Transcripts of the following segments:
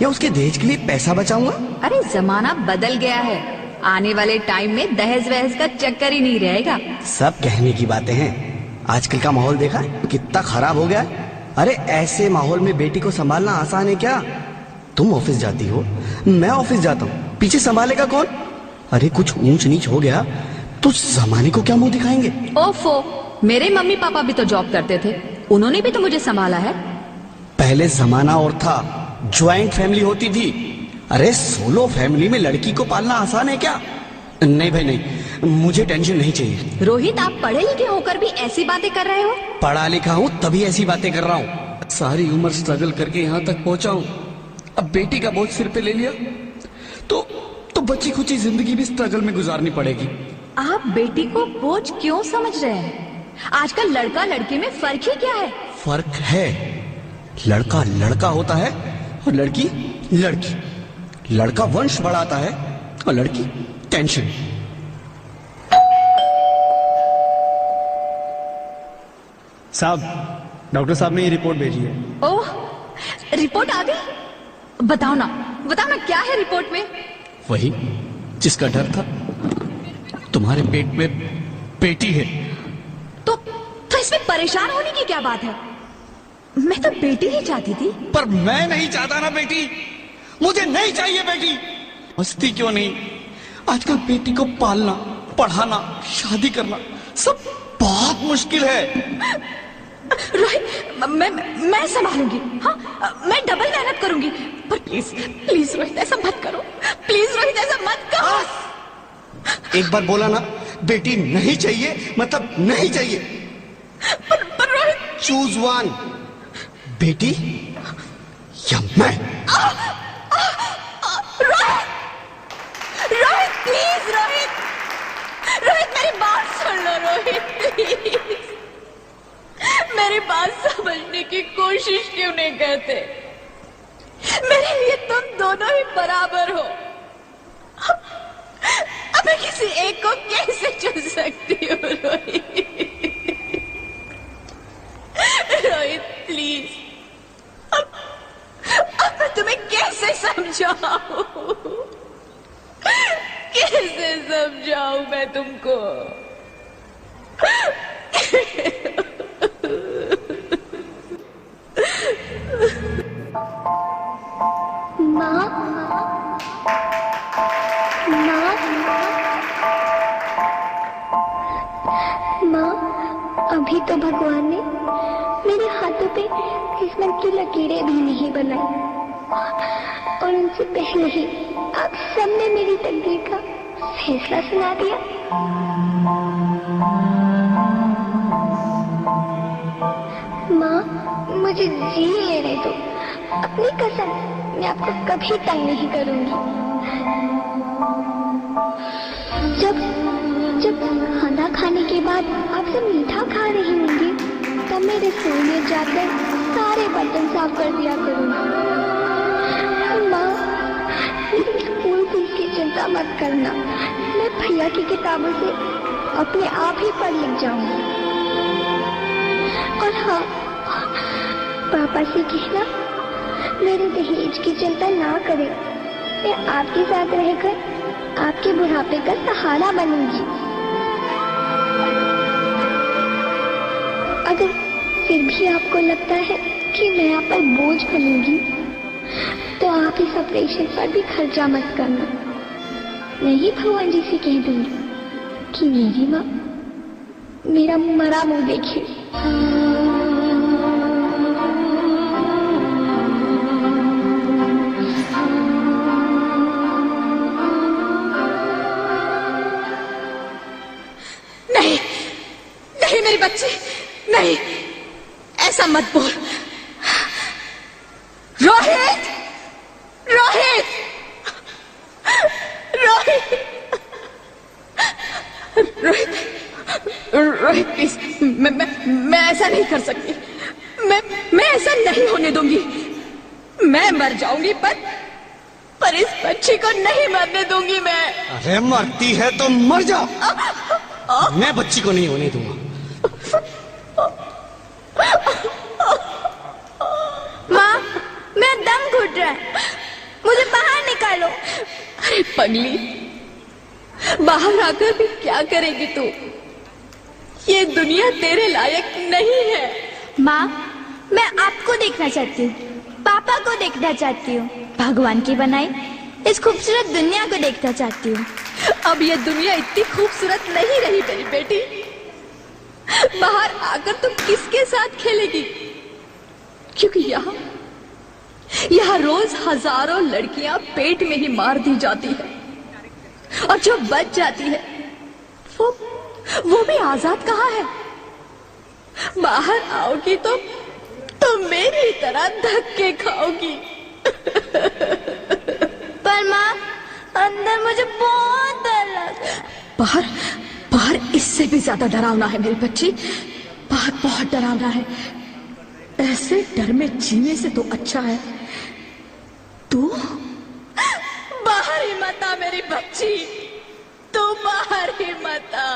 या उसके दहेज के लिए पैसा बचाऊंगा? अरे जमाना बदल गया है, आने वाले टाइम में दहेज वहेज का चक्कर ही नहीं रहेगा। सब कहने की बातें हैं, आजकल का माहौल देखा कितना खराब हो गया। अरे ऐसे माहौल में बेटी को संभालना आसान है क्या? तुम ऑफिस जाती हो, मैं ऑफिस जाता हूँ, पीछे संभालेगा कौन? अरे कुछ ऊंच नीच हो गया तो जमाने को क्या मुंह दिखाएंगे? ओफो, मेरे मम्मी पापा भी तो जॉब करते थे, उन्होंने भी तो मुझे संभाला है। पहले जमाना और था, ज्वाइंट फैमिली होती थी। अरे सोलो फैमिली में लड़की को पालना आसान है क्या? नहीं भाई नहीं, मुझे टेंशन नहीं चाहिए। रोहित, आप पढ़े लिखे होकर भी ऐसी बातें कर रहे हो? पढ़ा लिखा हूँ तभी ऐसी बातें कर रहा हूँ। सारी उम्र स्ट्रगल करके यहाँ तक पहुंचा हूँ, अब बेटी का बोझ सिर पे ले लिया तो बची खुची जिंदगी भी स्ट्रगल में गुजारनी पड़ेगी। आप बेटी को बोझ क्यों समझ रहे हैं? आजकल लड़का लड़की में फर्क ही क्या है? फर्क है, लड़का लड़का होता है और लड़की लड़की। लड़का वंश बढ़ाता है और लड़की टेंशन। साहब, डॉक्टर साहब ने ये रिपोर्ट भेजी है। ओह, रिपोर्ट आ गई? बताओ ना क्या है रिपोर्ट में? वही जिसका डर था, तुम्हारे पेट में बेटी है। तो इसमें परेशान होने की क्या बात है? मैं तो बेटी ही चाहती थी। पर मैं नहीं चाहता ना बेटी, मुझे नहीं चाहिए बेटी। मस्ती क्यों नहीं, आजकल बेटी को पालना, पढ़ाना, शादी करना सब बहुत मुश्किल है। रोहित, मैं संभालूंगी। हाँ, मैं डबल मेहनत करूंगी, पर प्लीज रोहित ऐसा मत करो। प्लीज रोहित ऐसा मत करो। एक बार बोला ना, बेटी नहीं चाहिए मतलब नहीं चाहिए। पर रोहित, चूज वन, बेटी या मैं। रोहित प्लीज, रोहित मेरी बात सुन लो। रोहित प्लीज, मेरी बात समझने की कोशिश क्यों नहीं करते? मेरे लिए तुम दोनों ही बराबर हो। अब मैं किसी एक को कैसे चुन सकती हूँ? रोहित प्लीज, अब मैं तुम्हें कैसे समझाऊं? कैसे समझाऊं मैं तुमको? माँ, अभी तो भगवान ने मेरे हाथों पे किस्मत की लकीरें भी नहीं बनाई, और उनसे पहले ही आप सबने मेरी तकदीर का फैसला सुना दिया। माँ, मुझे जी लेने दो। अपनी कसम, मैं आपको कभी तंग नहीं करूंगी। जब खाना खाने के बाद आप सब मीठा खा रही होंगी, तब मैं रसोई में जाकर सारे बर्तन साफ कर दिया करूंगी। माँ, मेरी स्कूल फीस की चिंता मत करना, मैं भैया की किताबों से अपने आप ही पढ़ लिख जाऊंगी। और हाँ, पापा से कहना मेरे दहेज की चिंता ना करें, मैं आपके साथ रहकर आपके बुढ़ापे का सहारा बनूंगी। अगर फिर भी आपको लगता है कि मैं आप पर बोझ बनूंगी, तो आप इस ऑपरेशन पर भी खर्चा मत करना। मैं ही भगवान जी से कह दूंगी कि मेरी माँ मेरा मरा मुंह देखे। नहीं मेरी बच्ची, नहीं, ऐसा मत बोल। रोहित, रोहित, रोहित, रोहित, रोहित प्लीज, मैं ऐसा नहीं कर सकती। मैं ऐसा नहीं होने दूंगी। मैं मर जाऊंगी, पर इस बच्ची को नहीं मरने दूंगी मैं। अरे मरती है तो मर जा, मैं बच्ची को नहीं होने दूंगा। माँ, मैं दम फूट रहा है, मुझे बाहर निकालो। अरे पगली, बाहर आकर भी क्या करेगी तू? ये दुनिया तेरे लायक नहीं है। माँ, मैं आपको देखना चाहती हूँ, पापा को देखना चाहती हूँ, भगवान की बनाई इस खूबसूरत दुनिया को देखना चाहती हूँ। अब ये दुनिया इतनी खूबसूरत नहीं रही मेरी बेटी। बाहर आकर तुम किसके साथ खेलेगी? क्योंकि यहाँ रोज हजारों लड़कियां पेट में ही मार दी जाती है, और जो बच जाती है वो भी आजाद कहाँ है? बाहर आओगी तो मेरी तरह धक्के खाओगी। पर माँ, अंदर मुझे बहुत डर लग रहा है। बाहर इससे भी ज्यादा डरावना है मेरी बच्ची। बाहर बहुत डरावना है। ऐसे डर में जीने से तो अच्छा है तू बाहर ही मत आ मेरी बच्ची। तू बाहर ही मत आ,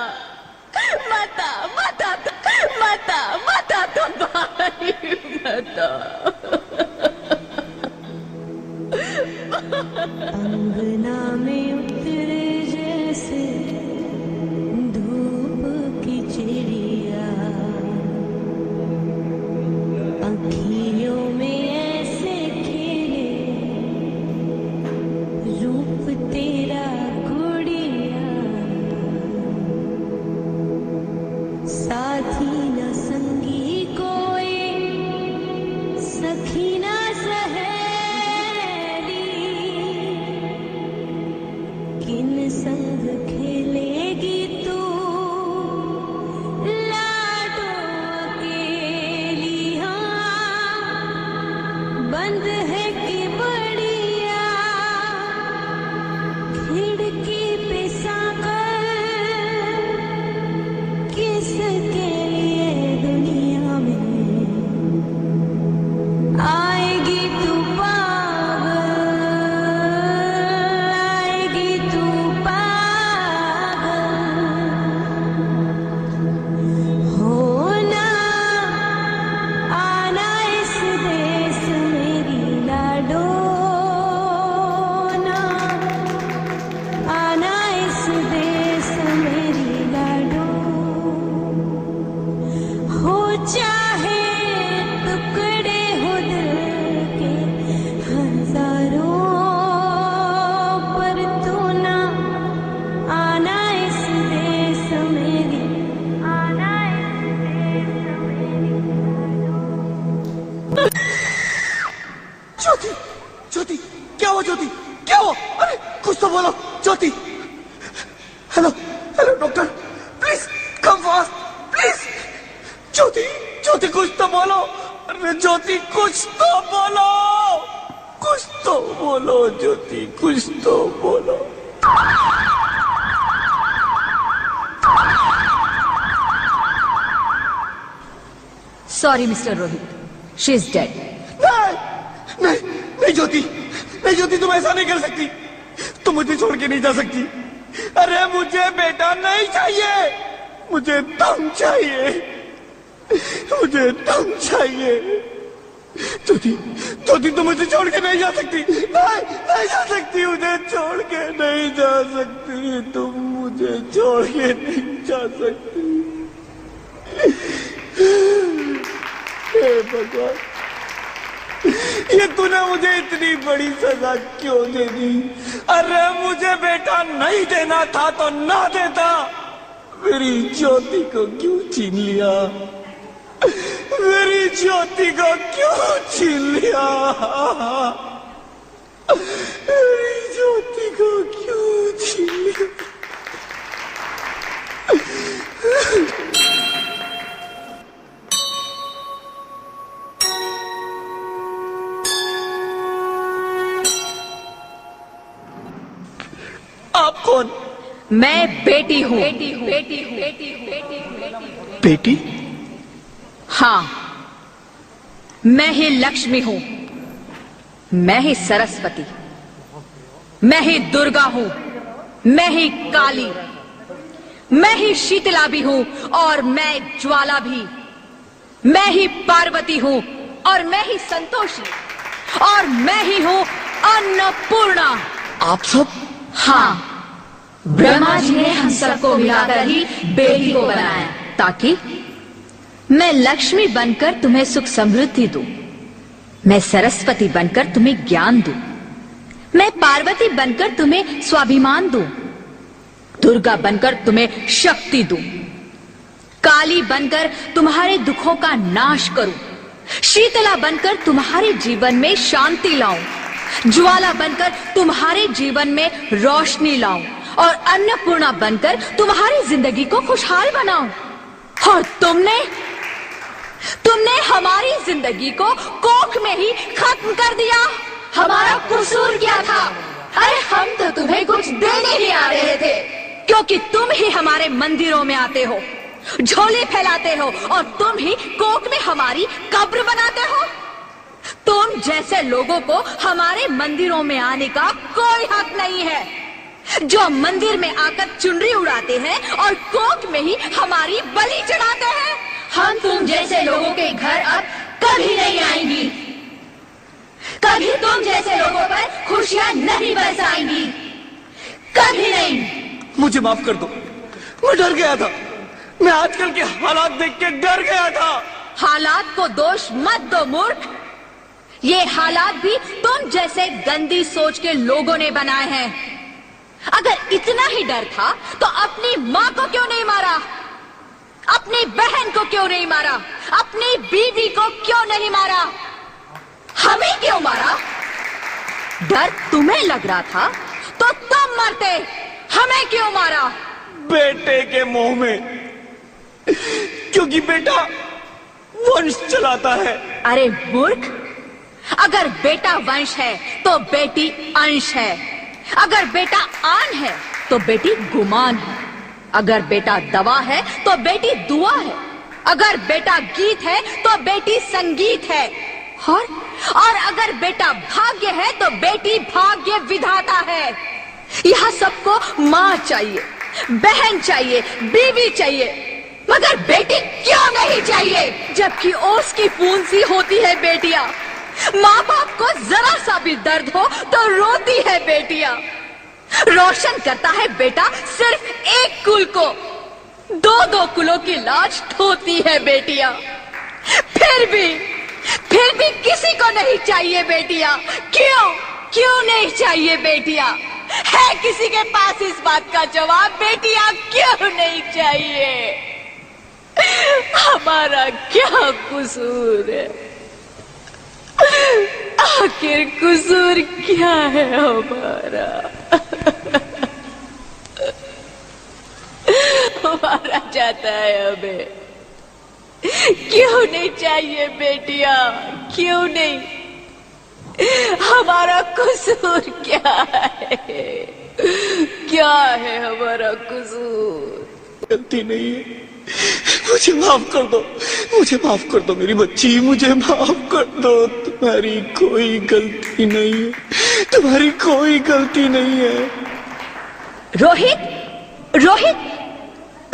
मत आ, मत आ, मत आ, मत आ, तू बाहर ही मत आ। अंगना में उतरे जैसे धूप की चिड़िया, अखियों में ऐसे खेले रूप तेरा गुड़िया, साथी न संगी कोई, सखी न किन संग खेलेगी तू लाडो अकेली। हाँ, बंद है कि बढ़िया खिड़की पे साकर, किसके लिए दुनिया में आएगी तू ज्योति, क्या हुआ ज्योति? क्या हुआ? अरे कुछ तो बोलो Jyoti. Hello hello doctor, please come fast please. Jyoti Jyoti कुछ तो बोलो। अरे ज्योति कुछ तो बोलो, कुछ तो बोलो ज्योति, कुछ तो बोलो। Sorry mister Rohit, she is dead. नहीं ज्योति, नहीं ज्योति, तुम ऐसा नहीं कर सकती। तुम मुझे छोड़ के नहीं जा सकती। अरे मुझे बेटा नहीं चाहिए, मुझे तुम चाहिए, मुझे तुम चाहिए। ज्योति ज्योति, तुम मुझे छोड़ के नहीं जा सकती। नहीं जा सकती, मुझे छोड़ के नहीं जा सकती। तुम मुझे छोड़ के नहीं जा सकती। हे भगवान, ये तूने मुझे इतनी बड़ी सजा क्यों दे दी? अरे मुझे बेटा नहीं देना था तो ना देता। मेरी ज्योति को क्यों छीन लिया? मेरी ज्योति को क्यों छीन लिया? मेरी ज्योति को क्यों छीन लिया? आप कौन? मैं बेटी हूँ। बेटी? हाँ, मैं ही लक्ष्मी हूँ, मैं ही सरस्वती, मैं ही दुर्गा हूँ, मैं ही काली, मैं ही शीतला भी हूँ और मैं ज्वाला भी, मैं ही पार्वती हूँ और मैं ही संतोषी। और मैं ही हूँ अन्नपूर्णा। आप सब? हाँ, ब्रह्मा जी ने हम सबको मिलाकर ही बेटी को बनाया ताकि मैं लक्ष्मी बनकर तुम्हें सुख समृद्धि दूं, मैं सरस्वती बनकर तुम्हें ज्ञान दूं, मैं पार्वती बनकर तुम्हें स्वाभिमान दूं, दुर्गा बनकर तुम्हें शक्ति दूं, काली बनकर तुम्हारे दुखों का नाश करूं, शीतला बनकर तुम्हारे जीवन में शांति लाऊं, ज्वाला बनकर तुम्हारे जीवन में रोशनी लाऊं और अन्नपूर्णा बनकर तुम्हारी जिंदगी को खुशहाल बनाऊं। और तुमने हमारी जिंदगी को कोख में ही खत्म कर दिया। हमारा कसूर क्या था? अरे हम तो तुम्हें कुछ देने ही आ रहे थे, क्योंकि तुम ही हमारे मंदिरों में आते हो, झोले फैलाते हो और तुम ही कोख में हमारी कब्र बनाते हो। तुम जैसे लोगों को हमारे मंदिरों में आने का कोई हक नहीं है, जो मंदिर में आकर चुनरी उड़ाते हैं और कोख में ही हमारी बलि चढ़ाते हैं। हम तुम जैसे लोगों के घर अब कभी नहीं आएंगी, कभी तुम जैसे लोगों पर खुशियां नहीं बरसाएंगी, कभी नहीं। मुझे माफ कर दो, मैं डर गया था, मैं आजकल के हालात देख के डर गया था। हालात को दोष मत दो मूर्ख, ये हालात भी तुम जैसे गंदी सोच के लोगों ने बनाए हैं। अगर इतना ही डर था तो अपनी माँ को क्यों नहीं मारा, अपनी बहन को क्यों नहीं मारा, अपनी बीवी को क्यों नहीं मारा, हमें क्यों मारा? डर तुम्हें लग रहा था तो तुम मरते, हमें क्यों मारा? बेटे के मोह में, क्योंकि बेटा वंश चलाता है। अरे मूर्ख, अगर बेटा वंश है तो बेटी अंश है, अगर बेटा आन है तो बेटी गुमान है, अगर बेटा दवा है तो बेटी दुआ है, अगर बेटा गीत है तो बेटी संगीत है, और अगर बेटा भाग्य है तो बेटी भाग्य विधाता है। यह सबको माँ चाहिए, बहन चाहिए, बीवी चाहिए, मगर बेटी क्यों नहीं चाहिए? जबकि ओस की बूंद सी होती है बेटियां, माँ बाप को जरा सा भी दर्द हो तो रोती है बेटियां। रोशन करता है बेटा सिर्फ एक कुल को, दो दो कुलों की लाज ढोती है बेटियां। फिर भी किसी को नहीं चाहिए बेटियां। क्यों नहीं चाहिए बेटियां? है किसी के पास इस बात का जवाब? बेटियां क्यों नहीं चाहिए? हमारा क्या कसूर है? आखिर कसूर क्या है हमारा? हमारा जाता है हमें। क्यों नहीं चाहिए बेटियां? क्यों नहीं? हमारा कसूर क्या है? क्या है हमारा कसूर? गलती नहीं है, मुझे माफ कर दो, मुझे माफ कर दो मेरी बच्ची, मुझे माफ कर दो। तुम्हारी कोई गलती नहीं है, तुम्हारी कोई गलती नहीं है। रोहित, रोहित,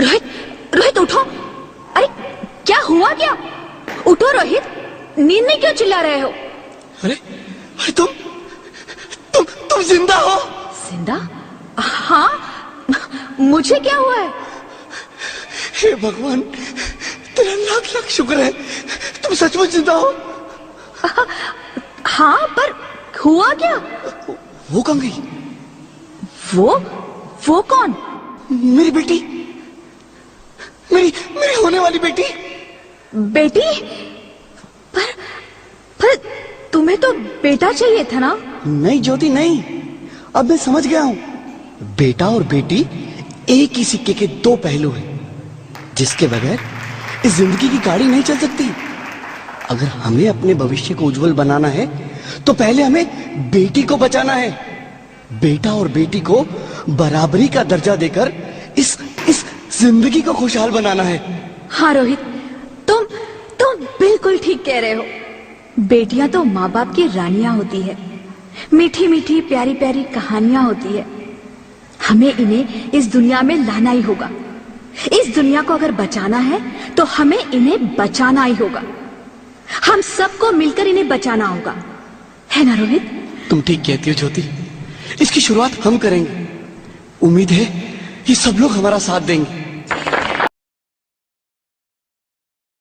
रोहित, रोहित उठो। अरे क्या हुआ क्या? उठो रोहित, नींद में क्यों चिल्ला रहे हो? अरे अरे तुम जिंदा हो? जिंदा? हाँ, मुझे क्या हुआ है? हे भगवान, तेरा लाख लाख शुक्र है, तुम सचमुच जिंदा हो। हाँ, पर हुआ क्या? वो कहाँ गई? वो कौन? मेरी बेटी, मेरी होने वाली बेटी। बेटी? पर तुम्हें तो बेटा चाहिए था ना? नहीं ज्योति नहीं, अब मैं समझ गया हूँ। बेटा और बेटी एक ही सिक्के के दो पहलू हैं, जिसके बगैर इस जिंदगी की गाड़ी नहीं चल सकती। अगर हमें अपने भविष्य को उज्जवल बनाना है तो पहले हमें बेटी को बचाना है। बेटा और बेटी को बराबरी का दर्जा देकर इस जिंदगी को खुशहाल बनाना है। हाँ रोहित, तुम बिल्कुल ठीक कह रहे हो। बेटियां तो माँ बाप की रानियां होती है, मीठी मीठी प्यारी प्यारी कहानियां होती है। हमें इन्हें इस दुनिया में लाना ही होगा। इस दुनिया को अगर बचाना है तो हमें इन्हें बचाना ही होगा। हम सबको मिलकर इन्हें बचाना होगा। है ना रोहित? तुम ठीक कहती हो ज्योति, इसकी शुरुआत हम करेंगे। उम्मीद है ये सब लोग हमारा साथ देंगे।